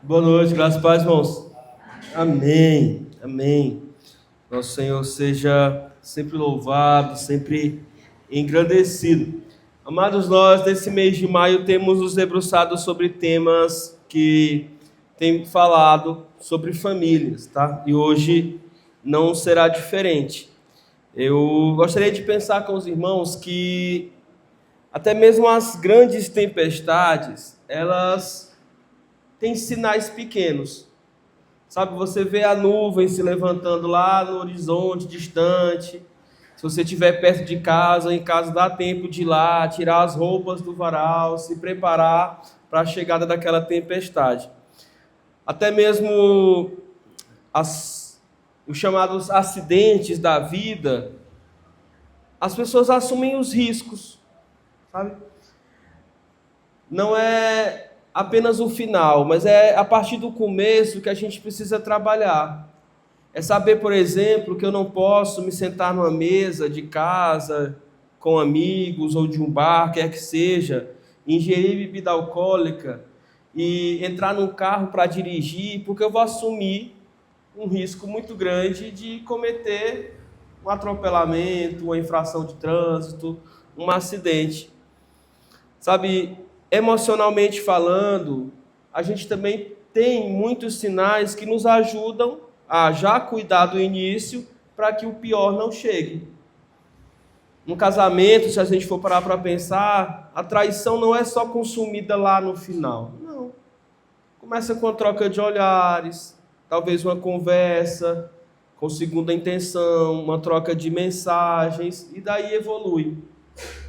Boa noite, graças a Deus, irmãos. Amém, amém. Nosso Senhor seja sempre louvado, sempre engrandecido. Amados, nós, nesse mês de maio, temos nos debruçado sobre temas que têm falado sobre famílias, tá? E hoje não será diferente. Eu gostaria de pensar com os irmãos que até mesmo as grandes tempestades, elas têm sinais pequenos. Sabe, você vê a nuvem se levantando lá no horizonte distante. Se você estiver perto de casa, em casa dá tempo de ir lá, tirar as roupas do varal, se preparar para a chegada daquela tempestade. Até mesmo os chamados acidentes da vida, as pessoas assumem os riscos, sabe? Não é apenas o final, mas é a partir do começo que a gente precisa trabalhar. É saber, por exemplo, que eu não posso me sentar numa mesa de casa com amigos ou de um bar, quer que seja, ingerir bebida alcoólica e entrar num carro para dirigir, porque eu vou assumir um risco muito grande de cometer um atropelamento, uma infração de trânsito, um acidente. Sabe, emocionalmente falando, a gente também tem muitos sinais que nos ajudam a já cuidar do início para que o pior não chegue. No casamento, se a gente for parar para pensar, a traição não é só consumida lá no final. Não. Começa com a troca de olhares, talvez uma conversa com segunda intenção, uma troca de mensagens, e daí evolui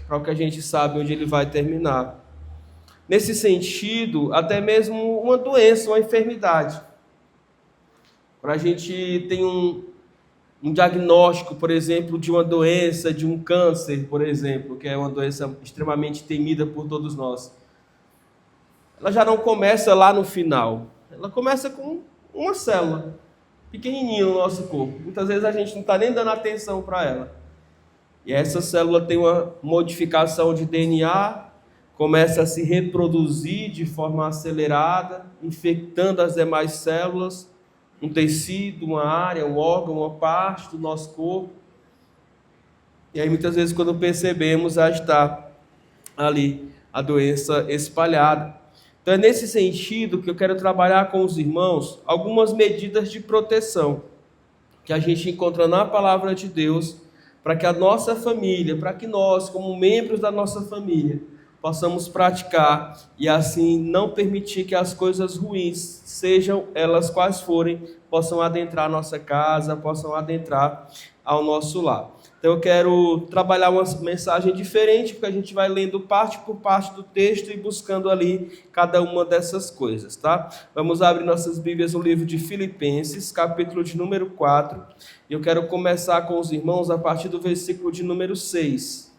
para o que a gente sabe onde ele vai terminar. Nesse sentido, até mesmo uma doença, uma enfermidade. Quando a gente tem um diagnóstico, por exemplo, de uma doença, de um câncer, por exemplo, que é uma doença extremamente temida por todos nós, ela já não começa lá no final. Ela começa com uma célula, pequenininha no nosso corpo. Muitas vezes a gente não está nem dando atenção para ela. E essa célula tem uma modificação de DNA, começa a se reproduzir de forma acelerada, infectando as demais células, um tecido, uma área, um órgão, uma parte do nosso corpo. E aí muitas vezes quando percebemos, já está ali a doença espalhada. Então é nesse sentido que eu quero trabalhar com os irmãos algumas medidas de proteção que a gente encontra na palavra de Deus, para que a nossa família, para que nós, como membros da nossa família, possamos praticar e assim não permitir que as coisas ruins, sejam elas quais forem, possam adentrar a nossa casa, possam adentrar ao nosso lar. Então eu quero trabalhar uma mensagem diferente, porque a gente vai lendo parte por parte do texto e buscando ali cada uma dessas coisas, tá? Vamos abrir nossas Bíblias no livro de Filipenses, capítulo de número 4, e eu quero começar com os irmãos a partir do versículo de número 6.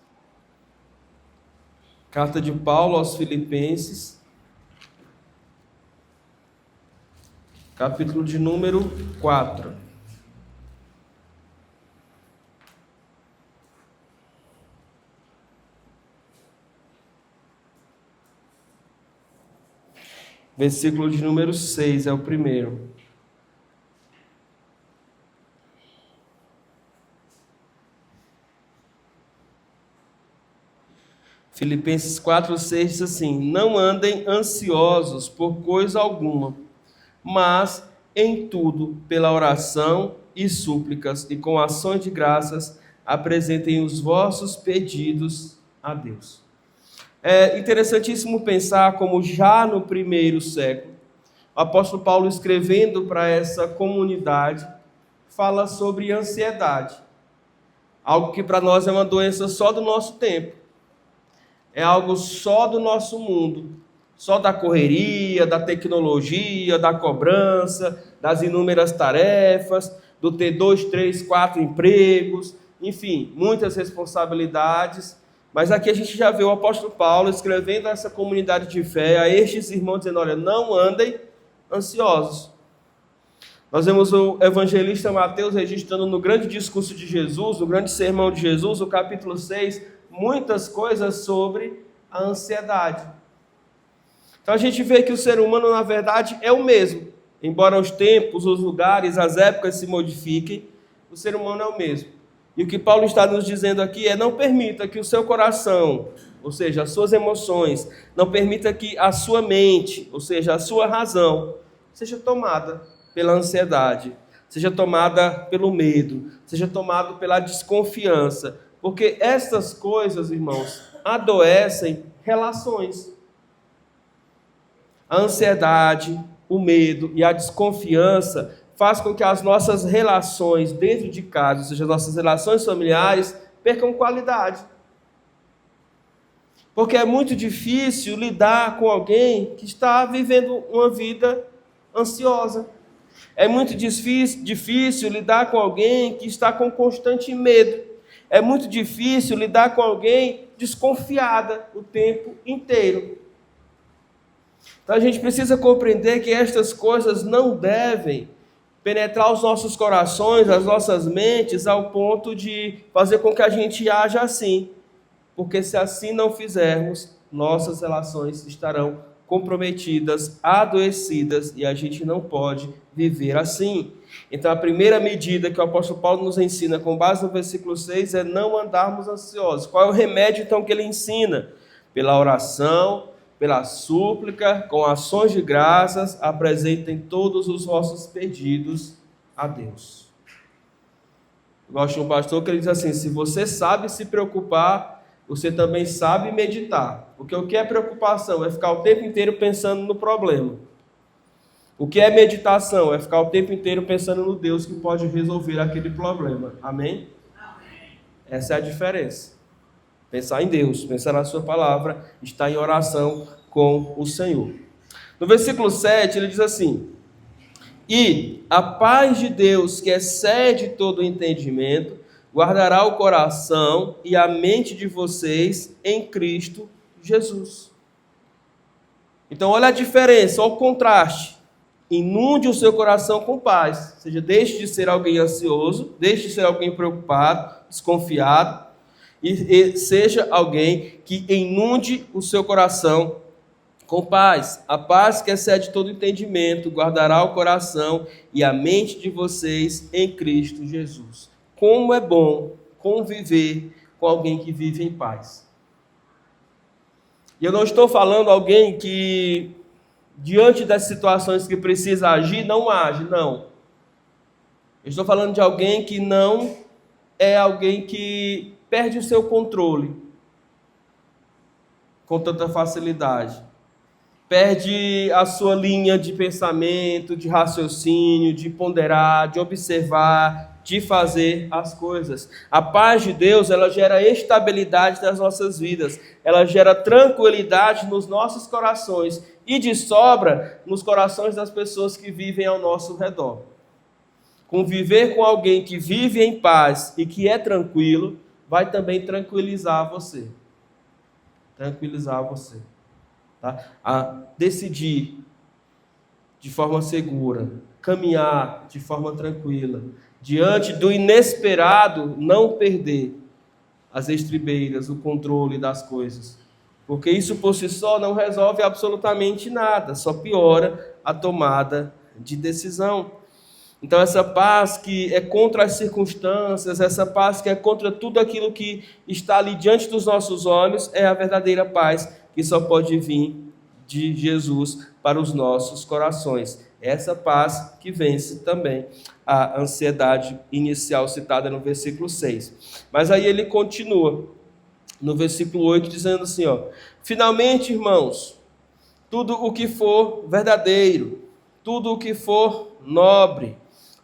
Carta de Paulo aos Filipenses, capítulo de número 4. Versículo de número 6 é o primeiro. Filipenses 4:6 diz assim: não andem ansiosos por coisa alguma, mas em tudo, pela oração e súplicas e com ações de graças, apresentem os vossos pedidos a Deus. É interessantíssimo pensar como já no primeiro século, o apóstolo Paulo, escrevendo para essa comunidade, fala sobre ansiedade, algo que para nós é uma doença só do nosso tempo. É algo só do nosso mundo, só da correria, da tecnologia, da cobrança, das inúmeras tarefas, do ter 2, 3, 4 empregos, enfim, muitas responsabilidades. Mas aqui a gente já vê o apóstolo Paulo escrevendo a essa comunidade de fé, a estes irmãos, dizendo: olha, não andem ansiosos. Nós vemos o evangelista Mateus registrando no grande discurso de Jesus, no grande sermão de Jesus, o capítulo 6, muitas coisas sobre a ansiedade. Então a gente vê que o ser humano, na verdade, é o mesmo. Embora os tempos, os lugares, as épocas se modifiquem, o ser humano é o mesmo. E o que Paulo está nos dizendo aqui é: não permita que o seu coração, ou seja, as suas emoções, não permita que a sua mente, ou seja, a sua razão, seja tomada pela ansiedade, seja tomada pelo medo, seja tomada pela desconfiança. Porque estas coisas, irmãos, adoecem relações. A ansiedade, o medo e a desconfiança faz com que as nossas relações dentro de casa, ou seja, as nossas relações familiares, percam qualidade. Porque é muito difícil lidar com alguém que está vivendo uma vida ansiosa. É muito difícil lidar com alguém que está com constante medo. É muito difícil lidar com alguém desconfiada o tempo inteiro. Então a gente precisa compreender que estas coisas não devem penetrar os nossos corações, as nossas mentes, ao ponto de fazer com que a gente haja assim. Porque se assim não fizermos, nossas relações estarão comprometidas, adoecidas, e a gente não pode viver assim. Então a primeira medida que o apóstolo Paulo nos ensina, com base no versículo 6, é não andarmos ansiosos. Qual é o remédio então que ele ensina? Pela oração, pela súplica, com ações de graças, apresentem todos os vossos pedidos a Deus. Eu gosto de um pastor que ele diz assim: se você sabe se preocupar, você também sabe meditar. Porque o que é preocupação? É ficar o tempo inteiro pensando no problema. O que é meditação? É ficar o tempo inteiro pensando no Deus que pode resolver aquele problema. Amém? Amém. Essa é a diferença. Pensar em Deus, pensar na sua palavra, estar em oração com o Senhor. No versículo 7, ele diz assim: e a paz de Deus, que excede todo o entendimento, guardará o coração e a mente de vocês em Cristo Jesus. Então olha a diferença, olha o contraste. Inunde o seu coração com paz. Ou seja, deixe de ser alguém ansioso, deixe de ser alguém preocupado, desconfiado, e seja alguém que inunde o seu coração com paz. A paz que excede todo entendimento guardará o coração e a mente de vocês em Cristo Jesus. Como é bom conviver com alguém que vive em paz. E eu não estou falando alguém que, diante das situações que precisa agir, não age, não. Eu estou falando de alguém que não é alguém que perde o seu controle com tanta facilidade. Perde a sua linha de pensamento, de raciocínio, de ponderar, de observar, de fazer as coisas. A paz de Deus, ela gera estabilidade nas nossas vidas. Ela gera tranquilidade nos nossos corações e de sobra nos corações das pessoas que vivem ao nosso redor. Conviver com alguém que vive em paz e que é tranquilo, vai também tranquilizar você. Tranquilizar você. Tá? A decidir de forma segura, caminhar de forma tranquila, diante do inesperado, não perder as estribeiras, o controle das coisas. Porque isso por si só não resolve absolutamente nada, só piora a tomada de decisão. Então essa paz que é contra as circunstâncias, essa paz que é contra tudo aquilo que está ali diante dos nossos olhos, é a verdadeira paz que só pode vir de Jesus para os nossos corações. Essa paz que vence também a ansiedade inicial citada no versículo 6. Mas aí ele continua no versículo 8 dizendo assim, finalmente, irmãos, tudo o que for verdadeiro, tudo o que for nobre,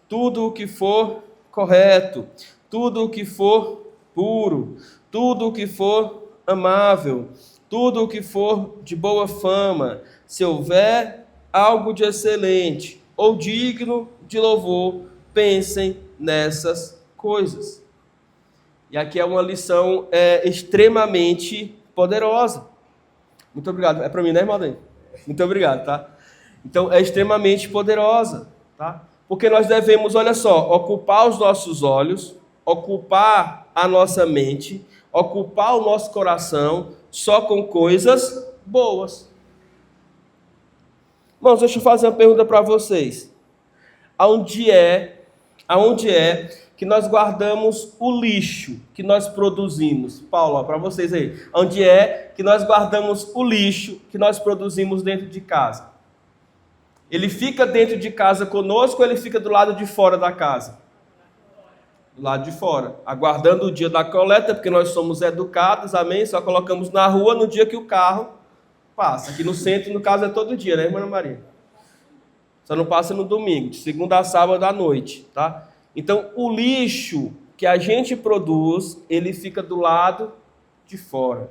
tudo o que for correto, tudo o que for puro, tudo o que for amável, tudo o que for de boa fama, se houver algo de excelente ou digno de louvor, pensem nessas coisas. E aqui é uma lição extremamente poderosa. Muito obrigado. É para mim, né, irmão Daí? Muito obrigado, tá? Então, é extremamente poderosa, tá? Porque nós devemos, olha só, ocupar os nossos olhos, ocupar a nossa mente, ocupar o nosso coração só com coisas boas. Irmãos, deixa eu fazer uma pergunta para vocês. Aonde é que nós guardamos o lixo que nós produzimos? Paulo, para vocês aí. Onde é que nós guardamos o lixo que nós produzimos dentro de casa? Ele fica dentro de casa conosco ou ele fica do lado de fora da casa? Do lado de fora, aguardando o dia da coleta, porque nós somos educados, amém? Só colocamos na rua no dia que o carro passa. Aqui no centro, no caso, é todo dia, né, irmã Maria? Só não passa no domingo, de segunda a sábado à noite, tá? Então, o lixo que a gente produz, ele fica do lado de fora.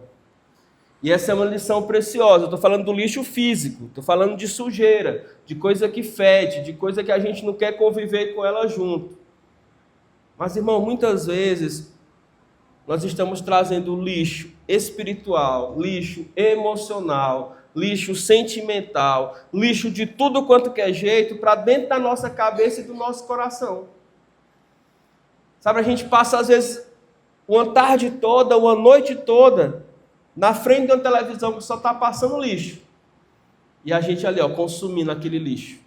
E essa é uma lição preciosa. Eu estou falando do lixo físico, estou falando de sujeira, de coisa que fede, de coisa que a gente não quer conviver com ela junto. Mas, irmão, muitas vezes nós estamos trazendo lixo espiritual, lixo emocional, lixo sentimental, lixo de tudo quanto que é jeito para dentro da nossa cabeça e do nosso coração. Sabe, a gente passa às vezes uma tarde toda, uma noite toda, na frente de uma televisão que só está passando lixo. E a gente ali, consumindo aquele lixo.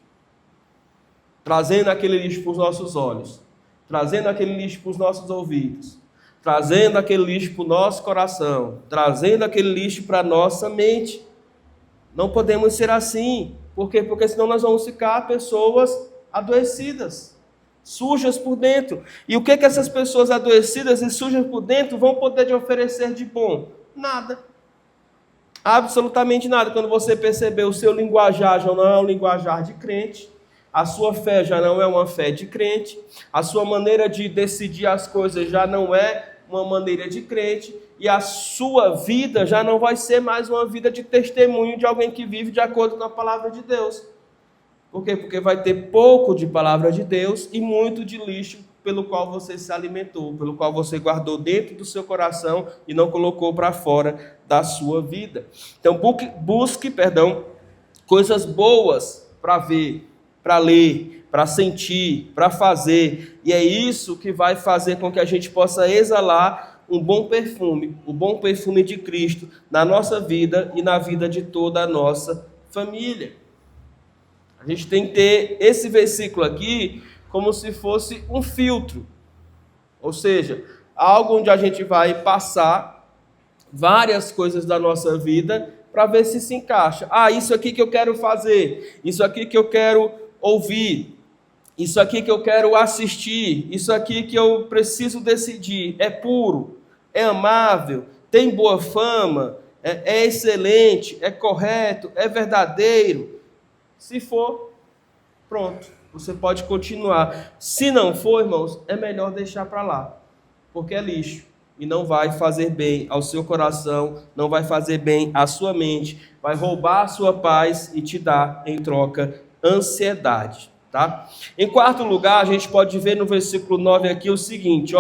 Trazendo aquele lixo para os nossos olhos. Trazendo aquele lixo para os nossos ouvidos. Trazendo aquele lixo para o nosso coração. Trazendo aquele lixo para a nossa mente. Não podemos ser assim. Por quê? Porque senão nós vamos ficar pessoas adoecidas. Sujas por dentro. E o que essas pessoas adoecidas e sujas por dentro vão poder te oferecer de bom? Nada. Absolutamente nada. Quando você perceber o seu linguajar já não é um linguajar de crente, a sua fé já não é uma fé de crente, a sua maneira de decidir as coisas já não é uma maneira de crente, e a sua vida já não vai ser mais uma vida de testemunho de alguém que vive de acordo com a palavra de Deus. Por quê? Porque vai ter pouco de palavra de Deus e muito de lixo pelo qual você se alimentou, pelo qual você guardou dentro do seu coração e não colocou para fora da sua vida. Então, busque coisas boas para ver, para ler, para sentir, para fazer. E é isso que vai fazer com que a gente possa exalar um bom perfume, o bom perfume de Cristo na nossa vida e na vida de toda a nossa família. A gente tem que ter esse versículo aqui como se fosse um filtro. Ou seja, algo onde a gente vai passar várias coisas da nossa vida para ver se encaixa. Isso aqui que eu quero fazer, isso aqui que eu quero ouvir, isso aqui que eu quero assistir, isso aqui que eu preciso decidir, é puro, é amável, tem boa fama, é excelente, é correto, é verdadeiro. Se for, pronto, você pode continuar. Se não for, irmãos, é melhor deixar para lá, porque é lixo e não vai fazer bem ao seu coração, não vai fazer bem à sua mente, vai roubar a sua paz e te dar, em troca, ansiedade, tá? Em quarto lugar, a gente pode ver no versículo 9 aqui o seguinte,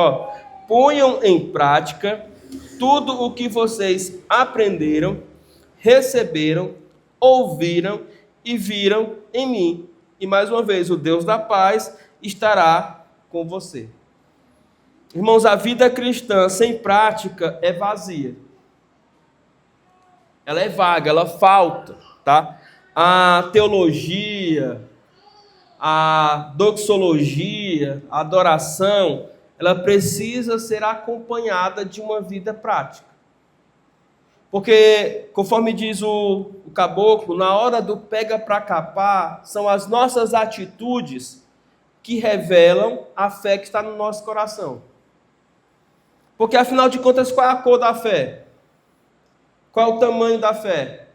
ponham em prática tudo o que vocês aprenderam, receberam, ouviram e viram em mim. E mais uma vez, o Deus da paz estará com você. Irmãos, a vida cristã sem prática é vazia. Ela é vaga, ela falta, tá? A teologia, a doxologia, a adoração, ela precisa ser acompanhada de uma vida prática. Porque, conforme diz o caboclo, na hora do pega para capar, são as nossas atitudes que revelam a fé que está no nosso coração. Porque, afinal de contas, qual é a cor da fé? Qual é o tamanho da fé?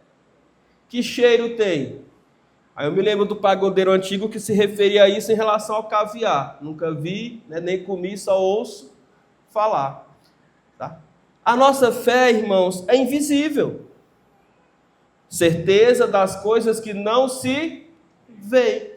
Que cheiro tem? Aí eu me lembro do pagodeiro antigo que se referia a isso em relação ao caviar. Nunca vi, nem comi, só ouço falar. Tá? A nossa fé, irmãos, é invisível. Certeza das coisas que não se veem.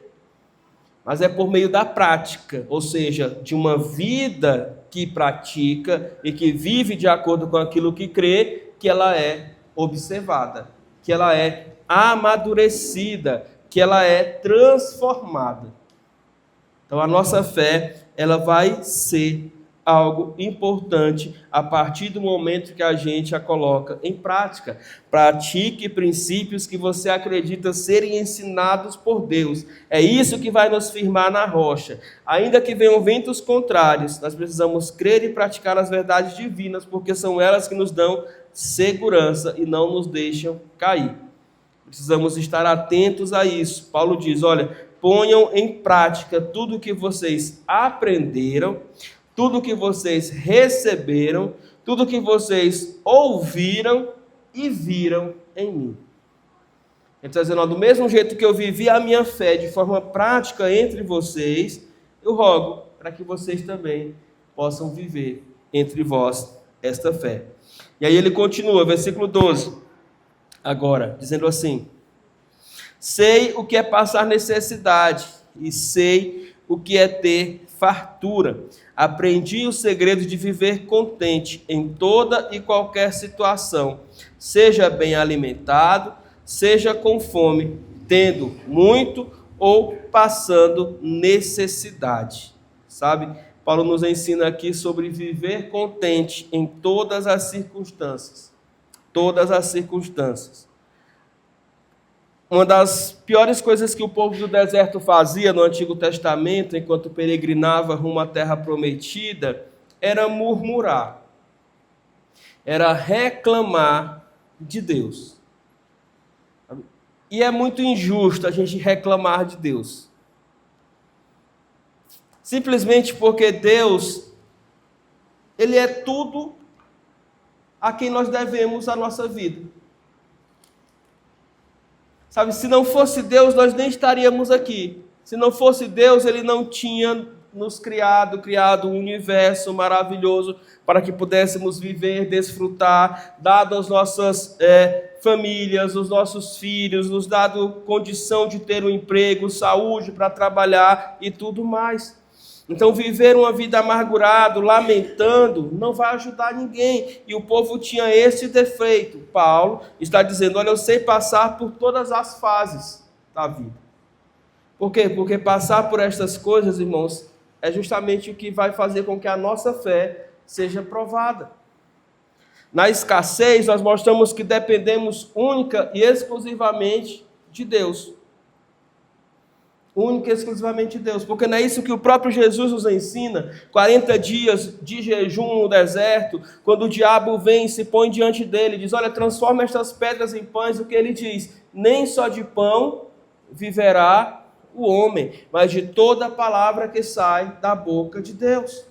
Mas é por meio da prática, ou seja, de uma vida que pratica e que vive de acordo com aquilo que crê, que ela é observada, que ela é amadurecida, que ela é transformada. Então a nossa fé, ela vai ser algo importante a partir do momento que a gente a coloca em prática. Pratique princípios que você acredita serem ensinados por Deus. É isso que vai nos firmar na rocha. Ainda que venham ventos contrários, nós precisamos crer e praticar as verdades divinas, porque são elas que nos dão segurança e não nos deixam cair. Precisamos estar atentos a isso. Paulo diz, olha, ponham em prática tudo o que vocês aprenderam, tudo o que vocês receberam, tudo o que vocês ouviram e viram em mim. Ele está dizendo, do mesmo jeito que eu vivi a minha fé de forma prática entre vocês, eu rogo para que vocês também possam viver entre vós esta fé. E aí ele continua, versículo 12. Agora, dizendo assim, sei o que é passar necessidade e sei o que é ter fartura. Aprendi o segredo de viver contente em toda e qualquer situação, seja bem alimentado, seja com fome, tendo muito ou passando necessidade. Sabe? Paulo nos ensina aqui sobre viver contente em todas as circunstâncias. Todas as circunstâncias. Uma das piores coisas que o povo do deserto fazia no Antigo Testamento, enquanto peregrinava rumo à terra prometida, era murmurar, era reclamar de Deus. E é muito injusto a gente reclamar de Deus. Simplesmente porque Deus, Ele é tudo a quem nós devemos a nossa vida. Sabe, se não fosse Deus, nós nem estaríamos aqui. Se não fosse Deus, Ele não tinha nos criado um universo maravilhoso para que pudéssemos viver, desfrutar, dado as nossas famílias, os nossos filhos, nos dado condição de ter um emprego, saúde para trabalhar e tudo mais. Então, viver uma vida amargurado, lamentando, não vai ajudar ninguém. E o povo tinha esse defeito. Paulo está dizendo, olha, eu sei passar por todas as fases da vida. Por quê? Porque passar por estas coisas, irmãos, é justamente o que vai fazer com que a nossa fé seja provada. Na escassez, nós mostramos que dependemos única e exclusivamente de Deus. Única e exclusivamente de Deus, porque não é isso que o próprio Jesus nos ensina, 40 dias de jejum no deserto, quando o diabo vem e se põe diante dele, diz, olha, transforma estas pedras em pães, o que ele diz? Nem só de pão viverá o homem, mas de toda a palavra que sai da boca de Deus.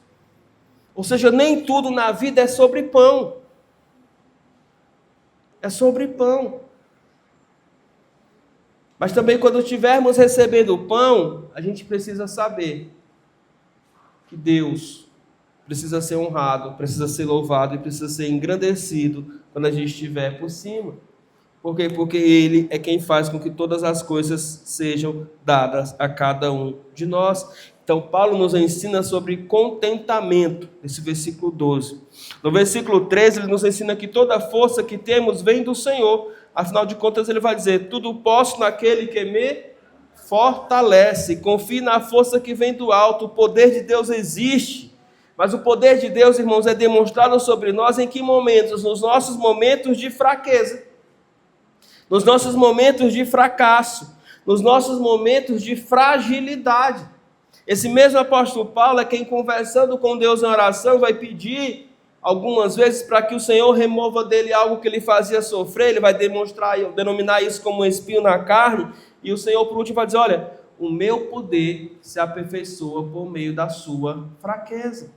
Ou seja, nem tudo na vida é sobre pão, é sobre pão. Mas também quando estivermos recebendo o pão, a gente precisa saber que Deus precisa ser honrado, precisa ser louvado e precisa ser engrandecido quando a gente estiver por cima. Por quê? Porque Ele é quem faz com que todas as coisas sejam dadas a cada um de nós. Então, Paulo nos ensina sobre contentamento, nesse versículo 12. No versículo 13, ele nos ensina que toda a força que temos vem do Senhor. Afinal de contas, ele vai dizer, tudo posso naquele que me fortalece. Confie na força que vem do alto. O poder de Deus existe. Mas o poder de Deus, irmãos, é demonstrado sobre nós em que momentos? Nos nossos momentos de fraqueza. Nos nossos momentos de fracasso. Nos nossos momentos de fragilidade. Esse mesmo apóstolo Paulo é quem, conversando com Deus em oração, vai pedir algumas vezes para que o Senhor remova dele algo que ele fazia sofrer. Ele vai denominar isso como um espinho na carne. E o Senhor, por último, vai dizer, olha, o meu poder se aperfeiçoa por meio da sua fraqueza.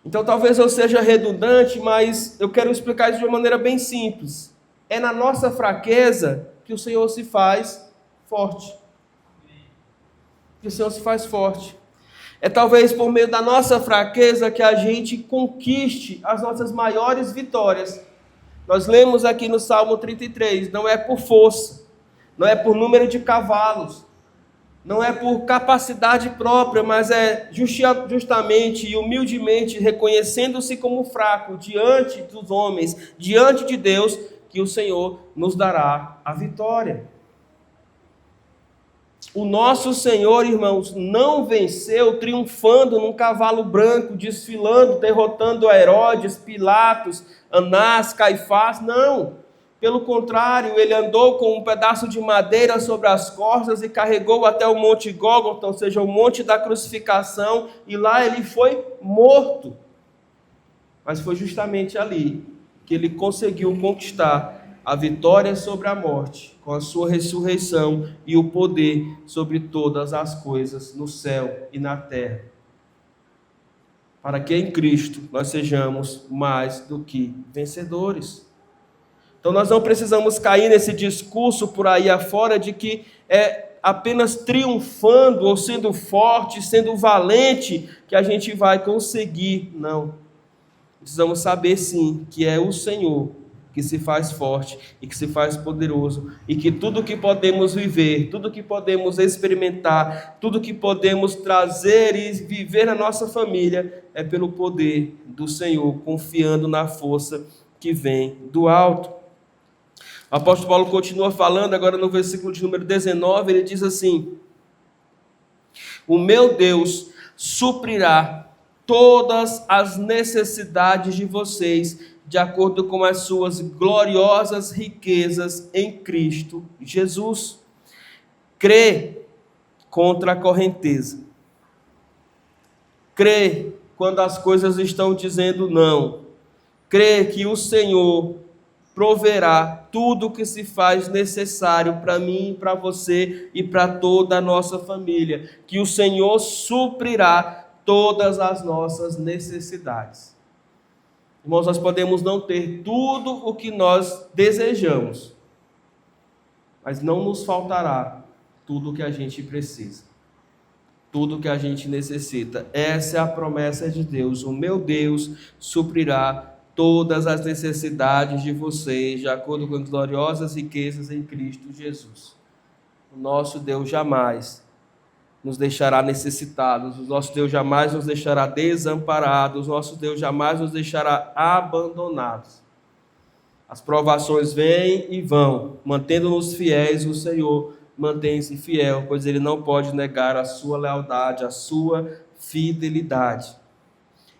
Então talvez eu seja redundante, mas eu quero explicar isso de uma maneira bem simples. É na nossa fraqueza que o Senhor se faz forte. Que o Senhor se faz forte. É talvez por meio da nossa fraqueza que a gente conquiste as nossas maiores vitórias. Nós lemos aqui no Salmo 33, não é por força, não é por número de cavalos, não é por capacidade própria, mas é justamente e humildemente reconhecendo-se como fraco diante dos homens, diante de Deus, que o Senhor nos dará a vitória. O nosso Senhor, irmãos, não venceu triunfando num cavalo branco, desfilando, derrotando Herodes, Pilatos, Anás, Caifás, não. Pelo contrário, ele andou com um pedaço de madeira sobre as costas e carregou até o Monte Gólgota, ou seja, o monte da crucificação, e lá ele foi morto. Mas foi justamente ali que ele conseguiu conquistar a vitória sobre a morte, com a sua ressurreição e o poder sobre todas as coisas no céu e na terra. Para que em Cristo nós sejamos mais do que vencedores. Então nós não precisamos cair nesse discurso por aí afora de que é apenas triunfando ou sendo forte, sendo valente que a gente vai conseguir. Não. Precisamos saber sim que é o Senhor que se faz forte e que se faz poderoso, e que tudo que podemos viver, tudo que podemos experimentar, tudo que podemos trazer e viver na nossa família é pelo poder do Senhor, confiando na força que vem do alto. O apóstolo Paulo continua falando agora no versículo de número 19, ele diz assim: o meu Deus suprirá todas as necessidades de vocês, de acordo com as suas gloriosas riquezas em Cristo Jesus. Crê contra a correnteza. Crê quando as coisas estão dizendo não. Crê que o Senhor proverá tudo o que se faz necessário para mim, para você e para toda a nossa família. Que o Senhor suprirá todas as nossas necessidades. Irmãos, nós podemos não ter tudo o que nós desejamos, mas não nos faltará tudo o que a gente precisa, tudo o que a gente necessita. Essa é a promessa de Deus. O meu Deus suprirá todas as necessidades de vocês, de acordo com as gloriosas riquezas em Cristo Jesus. O nosso Deus jamais nos deixará necessitados, o nosso Deus jamais nos deixará desamparados, o nosso Deus jamais nos deixará abandonados. As provações vêm e vão, mantendo-nos fiéis, o Senhor mantém-se fiel, pois Ele não pode negar a sua lealdade, a sua fidelidade.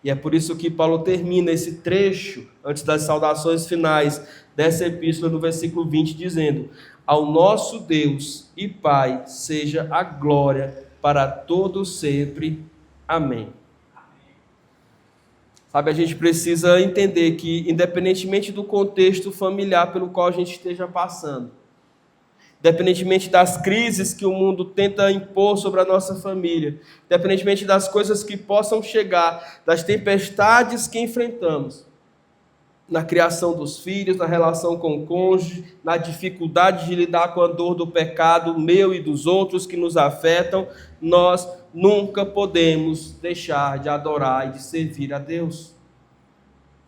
E é por isso que Paulo termina esse trecho, antes das saudações finais dessa epístola, no versículo 20, dizendo: ao nosso Deus e Pai seja a glória para todos sempre. Amém. Sabe, a gente precisa entender que, independentemente do contexto familiar pelo qual a gente esteja passando, independentemente das crises que o mundo tenta impor sobre a nossa família, independentemente das coisas que possam chegar, das tempestades que enfrentamos, na criação dos filhos, na relação com o cônjuge, na dificuldade de lidar com a dor do pecado, meu e dos outros que nos afetam, nós nunca podemos deixar de adorar e de servir a Deus.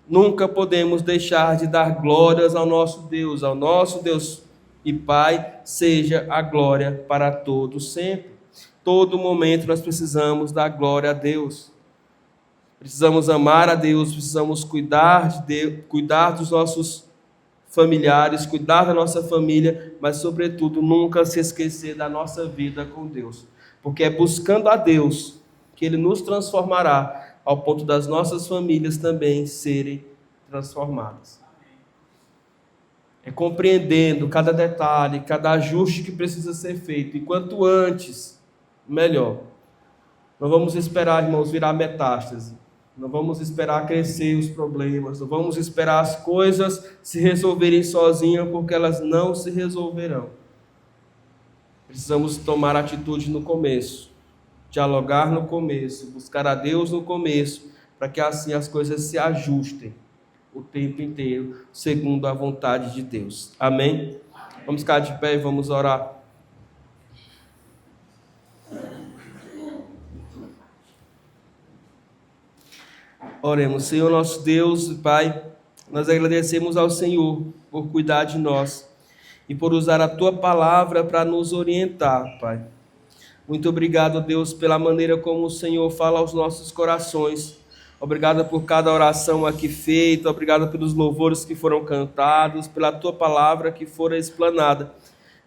Nunca podemos deixar de dar glórias ao nosso Deus e Pai, seja a glória para todos sempre. Todo momento nós precisamos dar glória a Deus. Precisamos amar a Deus, precisamos cuidar dos nossos familiares, cuidar da nossa família, mas, sobretudo, nunca se esquecer da nossa vida com Deus. Porque é buscando a Deus que Ele nos transformará, ao ponto das nossas famílias também serem transformadas. É compreendendo cada detalhe, cada ajuste que precisa ser feito. E quanto antes, melhor. Não vamos esperar, irmãos, virar metástase. Não vamos esperar crescer os problemas, não vamos esperar as coisas se resolverem sozinhas, porque elas não se resolverão. Precisamos tomar atitude no começo, dialogar no começo, buscar a Deus no começo, para que assim as coisas se ajustem o tempo inteiro, segundo a vontade de Deus. Amém? Vamos ficar de pé e vamos orar. Oremos. Senhor nosso Deus e Pai, nós agradecemos ao Senhor por cuidar de nós e por usar a Tua palavra para nos orientar, Pai. Muito obrigado, Deus, pela maneira como o Senhor fala aos nossos corações. Obrigado por cada oração aqui feita, obrigado pelos louvores que foram cantados, pela Tua palavra que fora explanada.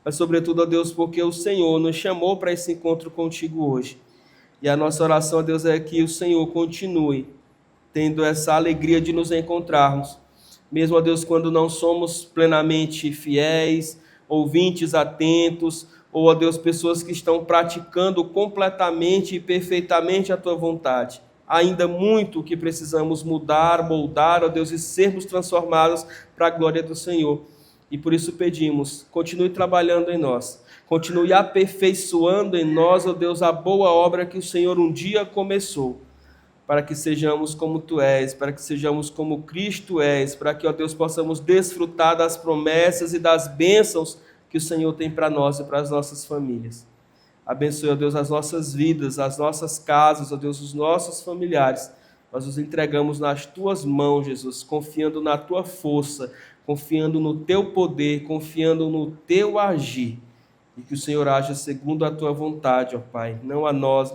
mas sobretudo, ó Deus, porque o Senhor nos chamou para esse encontro contigo hoje. E a nossa oração, ó Deus, é que o Senhor continue tendo essa alegria de nos encontrarmos, mesmo, ó Deus, quando não somos plenamente fiéis, ouvintes atentos, ou, ó Deus, pessoas que estão praticando completamente e perfeitamente a Tua vontade. Ainda muito que precisamos mudar, moldar, ó Deus, e sermos transformados para a glória do Senhor. E por isso pedimos, continue trabalhando em nós, continue aperfeiçoando em nós, ó Deus, a boa obra que o Senhor um dia começou, para que sejamos como Tu és, para que sejamos como Cristo és, para que, ó Deus, possamos desfrutar das promessas e das bênçãos que o Senhor tem para nós e para as nossas famílias. Abençoe, ó Deus, as nossas vidas, as nossas casas, ó Deus, os nossos familiares. Nós os entregamos nas Tuas mãos, Jesus, confiando na Tua força, confiando no Teu poder, confiando no Teu agir. E que o Senhor haja segundo a Tua vontade, ó Pai. Não a nós,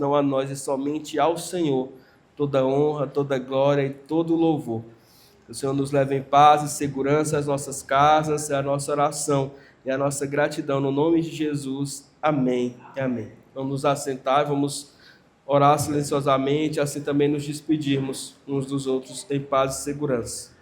e somente ao Senhor. Toda honra, toda glória e todo louvor. Que o Senhor nos leve em paz e segurança às nossas casas, é a nossa oração e a nossa gratidão no nome de Jesus. Amém e amém. Vamos nos assentar, vamos orar silenciosamente, assim também nos despedirmos uns dos outros em paz e segurança.